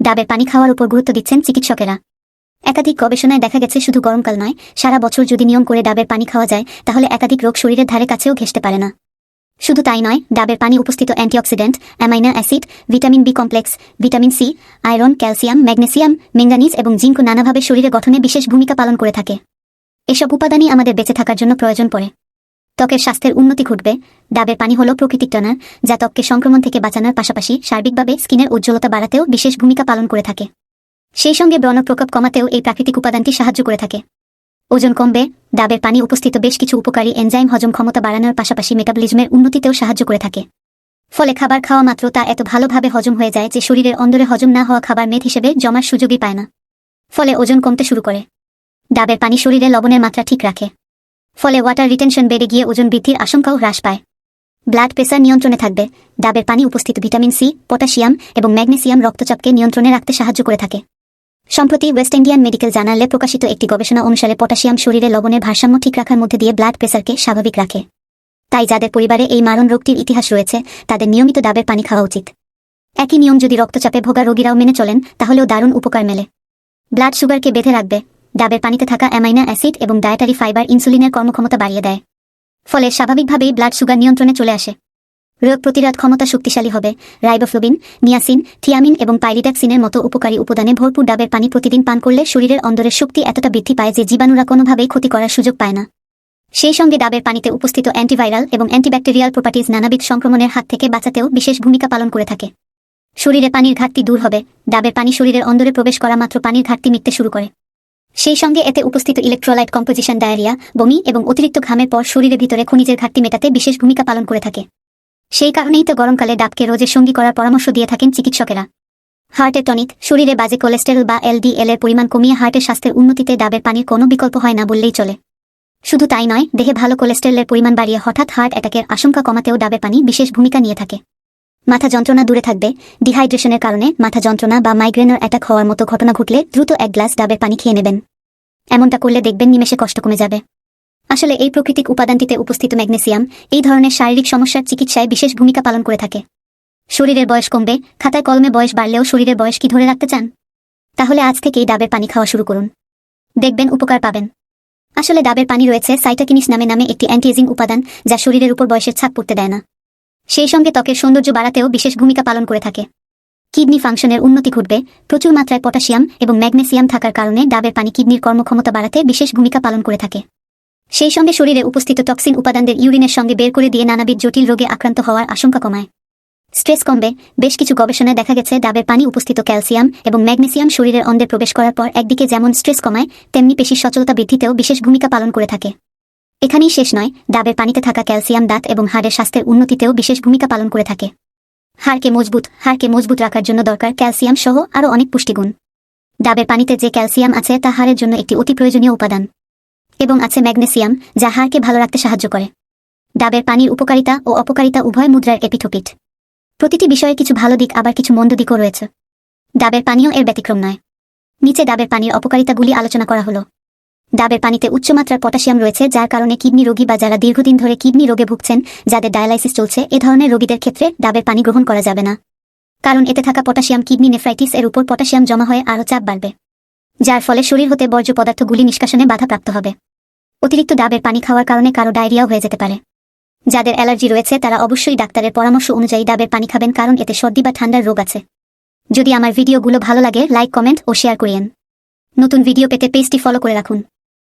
ডাবের পানি খাওয়ার উপর গুরুত্ব দিচ্ছেন চিকিৎসকেরা। একাধিক গবেষণায় দেখা গেছে শুধু গরমকাল নয়, সারা বছর যদি নিয়ম করে ডাবের পানি খাওয়া যায় তাহলে একাধিক রোগ শরীরের ধারে কাছেও ঘেঁষতে পারে না। শুধু তাই নয়, ডাবের পানি উপস্থিত antioxidant, amino acid, vitamin B complex, vitamin C, iron, calcium, magnesium, manganese এবং জিঙ্ক নানাভাবে শরীরে গঠনে বিশেষ ভূমিকা পালন করে থাকে। এসব উপাদানই আমাদের বেঁচে থাকার জন্য প্রয়োজন পড়ে। ত্বকের স্বাস্থ্যের উন্নতি ঘটবে। ডাবের পানি হল প্রাকৃতিক টনার, যা ত্বককে সংক্রমণ থেকে বাঁচানোর পাশাপাশি সার্বিকভাবে স্কিনের উজ্জ্বলতা বাড়াতেও বিশেষ ভূমিকা পালন করে থাকে। সেই সঙ্গে ব্রণ প্রকোপ কমাতেও এই প্রাকৃতিক উপাদানটি সাহায্য করে থাকে। ওজন কমবে। ডাবের পানি উপস্থিত বেশ কিছু উপকারী এনজাইম হজম ক্ষমতা বাড়ানোর পাশাপাশি মেটাবলিজমের উন্নতিতেও সাহায্য করে থাকে। ফলে খাবার খাওয়া মাত্র তা এত ভালোভাবে হজম হয়ে যায় যে শরীরের অন্দরে হজম না হওয়া খাবার মেদ হিসেবে জমার সুযোগই পায় না। ফলে ওজন কমতে শুরু করে। ডাবের পানি শরীরে লবণের মাত্রা ঠিক রাখে। ফলে ওয়াটার রিটেনশন বেড়ে গিয়ে ওজন বৃদ্ধির আশঙ্কাও হ্রাস পায়। ব্লাড প্রেসার নিয়ন্ত্রণে থাকবে। ডাবের পানি উপস্থিত ভিটামিন সি, পটাশিয়াম এবং ম্যাগনেসিয়াম রক্তচাপকে নিয়ন্ত্রণে রাখতে সাহায্য করে থাকে। সম্প্রতি ওয়েস্ট ইন্ডিয়ান মেডিকেল জার্নালে প্রকাশিত একটি গবেষণা অনুসারে পটাশিয়াম শরীরে লবণের ভারসাম্য ঠিক রাখার মধ্যে দিয়ে ব্লাড প্রেসারকে স্বাভাবিক রাখে। তাই যাদের পরিবারে এই মারণ রোগটির ইতিহাস রয়েছে তাদের নিয়মিত ডাবের পানি খাওয়া উচিত। একই নিয়ম যদি রক্তচাপে ভোগা রোগীরাও মেনে চলেন তাহলেও দারুণ উপকার মেলে। ব্লাড সুগারকে বেঁধে রাখবে। ডাবের পানিতে থাকা অ্যামাইনো অ্যাসিড এবং ডায়েটারি ফাইবার ইনসুলিনের কর্মক্ষমতা বাড়িয়ে দেয়। ফলে স্বাভাবিকভাবেই ব্লাড সুগার নিয়ন্ত্রণে চলে আসে। রোগ প্রতিরোধ ক্ষমতা শক্তিশালী হবে। রাইবোফ্লোবিন, নিয়াসিন, থিয়ামিন এবং পাইরিডাক্সিনের মতো উপকারী উপাদানে ভরপুর ডাবের পানি প্রতিদিন পান করলে শরীরের অন্দরের শক্তি এতটা বৃদ্ধি পায় যে জীবাণুরা কোনোভাবেই ক্ষতি করার সুযোগ পায় না। সেই সঙ্গে ডাবের পানিতে উপস্থিত অ্যান্টিভাইরাল এবং অ্যান্টিব্যাকটেরিয়াল প্রপার্টিজ নানাবিধ সংক্রমণের হাত থেকে বাঁচাতেও বিশেষ ভূমিকা পালন করে থাকে। শরীরে পানির ঘাটতি দূর হবে। ডাবের পানি শরীরের অন্দরে প্রবেশ করা মাত্র পানির ঘাটতি মিটতে শুরু করে। সেই সঙ্গে এতে উপস্থিত ইলেকট্রোলাইট কম্পোজিশন ডায়রিয়া, বমি এবং অতিরিক্ত ঘামের পর শরীরের ভিতরে খনিজের ঘাটতি মেটাতে বিশেষ ভূমিকা পালন করে থাকে। সেই কারণেই তো গরমকালে ডাবকে রোজের সঙ্গী করার পরামর্শ দিয়ে থাকেন চিকিৎসকেরা। হার্টের টনিক। শরীরে বাজে কোলেস্টেরল বা এলডিএল এর পরিমাণ কমিয়ে হার্টের স্বাস্থ্যের উন্নতিতে ডাবের পানির কোনো বিকল্প হয় না বললেই চলে। শুধু তাই নয়, দেহে ভালো কোলেস্টেরলের পরিমাণ বাড়িয়ে হঠাৎ হার্ট অ্যাটাকের আশঙ্কা কমাতেও ডাবের পানি বিশেষ ভূমিকা নিয়ে থাকে। মাথা যন্ত্রণা দূরে থাকবে। ডিহাইড্রেশনের কারণে মাথা যন্ত্রণা বা মাইগ্রেনের অ্যাটাক হওয়ার মতো ঘটনা ঘটলে দ্রুত এক গ্লাস ডাবের পানি খেয়ে নেবেন। এমনটা করলে দেখবেন নিমেষে কষ্ট কমে যাবে। আসলে এই প্রাকৃতিক উপাদানটিতে উপস্থিত ম্যাগনেসিয়াম এই ধরনের শারীরিক সমস্যার চিকিৎসায় বিশেষ ভূমিকা পালন করে থাকে। শরীরের বয়স কমবে। খাতায় কলমে বয়স বাড়লেও শরীরের বয়স কি ধরে রাখতে চান? তাহলে আজ থেকেই ডাবের পানি খাওয়া শুরু করুন। দেখবেন উপকার পাবেন। আসলে ডাবের পানি রয়েছে সাইটোকিনিস নামে একটি অ্যান্টিএজিং উপাদান যা শরীরের উপর বয়সের ছাপ পড়তে দেয় না। সেই সঙ্গে ত্বকের সৌন্দর্য বাড়াতেও বিশেষ ভূমিকা পালন করে থাকে। কিডনি ফাংশনের উন্নতি ঘটবে। প্রচুর মাত্রায় পটাশিয়াম এবং ম্যাগনেসিয়াম থাকার কারণে ডাবের পানি কিডনির কর্মক্ষমতা বাড়াতে বিশেষ ভূমিকা পালন করে থাকে। সেই সঙ্গে শরীরে উপস্থিত টক্সিন উপাদানদের ইউরিনের সঙ্গে বের করে দিয়ে নানাবিধ জটিল রোগে আক্রান্ত হওয়ার আশঙ্কা কমায়। স্ট্রেস কমবে। বেশ কিছু গবেষণায় দেখা গেছে ডাবের পানি উপস্থিত ক্যালসিয়াম এবং ম্যাগনেসিয়াম শরীরের অন্দরে প্রবেশ করার পর একদিকে যেমন স্ট্রেস কমায় তেমনি পেশির সচলতা বৃদ্ধিতেও বিশেষ ভূমিকা পালন করে থাকে। এখানেই শেষ নয়, ডাবের পানিতে থাকা ক্যালসিয়াম দাঁত এবং হাড়ের স্বাস্থ্যের উন্নতিতেও বিশেষ ভূমিকা পালন করে থাকে। হাড়কে মজবুত রাখার জন্য দরকার ক্যালসিয়াম সহ আরও অনেক পুষ্টিগুণ। ডাবের পানিতে যে ক্যালসিয়াম আছে তা হাড়ের জন্য একটি অতি প্রয়োজনীয় উপাদান। এবং আছে ম্যাগনেসিয়াম যা হাড়কে ভালো রাখতে সাহায্য করে। ডাবের পানির উপকারিতা ও অপকারিতা উভয় মুদ্রার এপিঠ-ওপিঠ। প্রতিটি বিষয়ে কিছু ভালো দিক আবার কিছু মন্দ দিকও রয়েছে। ডাবের পানিও এর ব্যতিক্রম নয়। নিচে ডাবের পানির অপকারিতাগুলি আলোচনা করা হলো। ডাবের পানিতে উচ্চমাত্রার পটাশিয়াম রয়েছে যার কারণে কিডনি রোগী বা যারা দীর্ঘদিন ধরে কিডনি রোগে ভুগছেন, যাদের ডায়ালাইসিস চলছে, এ ধরনের রোগীদের ক্ষেত্রে ডাবের পানি গ্রহণ করা যাবে না। কারণ এতে থাকা পটাশিয়াম কিডনি নেফ্রাইটিস এর উপর পটাশিয়াম জমা হয়ে আরও চাপ বাড়বে, যার ফলে শরীর হতে বর্জ্য পদার্থগুলি নিষ্কাশনে বাধাপ্রাপ্ত হবে। অতিরিক্ত ডাবের পানি খাওয়ার কারণে কারো ডায়রিয়াও হয়ে যেতে পারে। যাদের অ্যালার্জি রয়েছে তারা অবশ্যই ডাক্তারের পরামর্শ অনুযায়ী ডাবের পানি খাবেন, কারণ এতে সর্দি বা ঠান্ডার রোগ আছে। যদি আমার ভিডিওগুলো ভালো লাগে লাইক, কমেন্ট ও শেয়ার করিয়েন। নতুন ভিডিও পেতে পেজটি ফলো করে রাখুন।